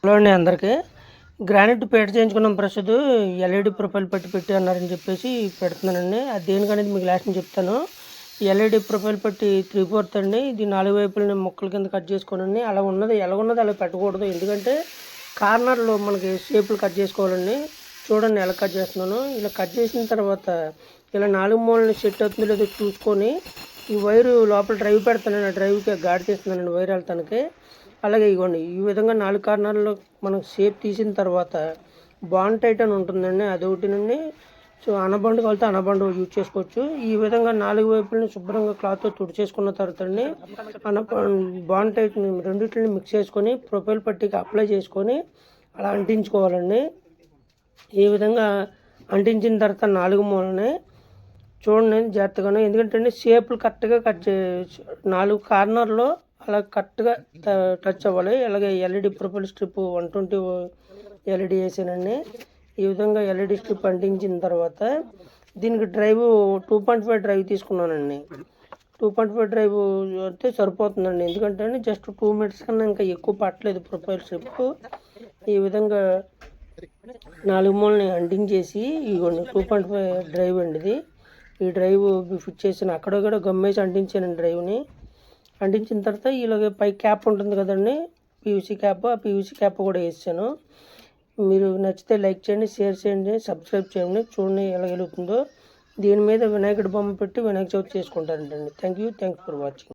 Hello అండి అందరికీ. Granite పేట చేయించుకున్నాం ప్రస్తుతం. ఎల్ఈడి ప్రొఫైల్ పెట్టి అన్నారని చెప్పేసి పెడుతున్నానండి. అది దేనికనేది మీకు లాస్ట్ చెప్తాను. ఎల్ఈడి ప్రొఫైల్ పెట్టి 3/4 అండి. ఇది 4 వైపులని ముక్కల కింద కట్ చేసుకోనండి. అలా ఉన్నది అలా పెట్టకూడదు. ఎందుకంటే కార్నర్లో మనకి షేపులు కట్ చేసుకోవాలండి. చూడండి ఎలా కట్ చేస్తున్నాను. ఇలా కట్ చేసిన తర్వాత ఇలా 4 మూలని సెట్ అవుతుందో లేదో చూసుకొని ఈ వైరు లోపల డ్రైవ్ పెడతానండి. డ్రైవ్కి గాడి తీస్తున్నానండి వైర్ వెళ్తానికి. అలాగే ఇవ్వండి ఈ విధంగా 4 కార్నర్లో మనం షేప్ తీసిన తర్వాత బాండ్ టైట్ అని ఉంటుందండి. అదొకటినండి. సో అనబండు కలితే అనబండు యూజ్ చేసుకోవచ్చు. ఈ విధంగా 4 వైపులని శుభ్రంగా క్లాత్తో తుడిచేసుకున్న తర్వాత అండి బాండ్ టైట్ రెండింటిని మిక్స్ చేసుకొని ప్రొఫైల్ పట్టీకి అప్లై చేసుకొని అలా అంటించుకోవాలండి. ఈ విధంగా అంటించిన తర్వాత 4 మూలని చూడండి జాగ్రత్తగానే. ఎందుకంటే షేపులు కరెక్ట్గా కట్ చే 4 కార్నర్లో అలా కరెక్ట్గా టచ్ అవ్వాలి. అలాగే ఎల్ఈడి ప్రొఫైల్ స్ట్రిప్ 120 ఎల్ఈడి వేసానండి. ఈ విధంగా ఎల్ఈడి స్ట్రిప్ అంటించిన తర్వాత దీనికి డ్రైవ్ 2.5 డ్రైవ్ తీసుకున్నానండి. 2.5 డ్రైవ్ అయితే సరిపోతుందండి. ఎందుకంటే జస్ట్ 2 మినిట్స్ కన్నా ఇంకా ఎక్కువ పట్టలేదు ప్రొఫైల్ స్ట్రిప్. ఈ విధంగా 4 మూలని అంటించేసి ఇదిగోండి 2.5 డ్రైవ్ అండి ఇది. ఈ డ్రైవ్ ఫిట్ చేసిన అక్కడ గమ్మేసి అంటించానండి డ్రైవ్ని. అంటించిన తర్వాత ఇలాగే పై క్యాప్ ఉంటుంది కదండి, పీవీసీ క్యాప్. ఆ పీవీసీ క్యాప్ కూడా వేసాను. మీరు నచ్చితే లైక్ చేయండి, షేర్ చేయండి, సబ్స్క్రైబ్ చేయండి. చూడండి ఎలా వెలుగుతుందో. దీని మీద వినాయకుడి బొమ్మ పెట్టి వినాయక చవితి చేసుకుంటారంటండి. Thank you for watching.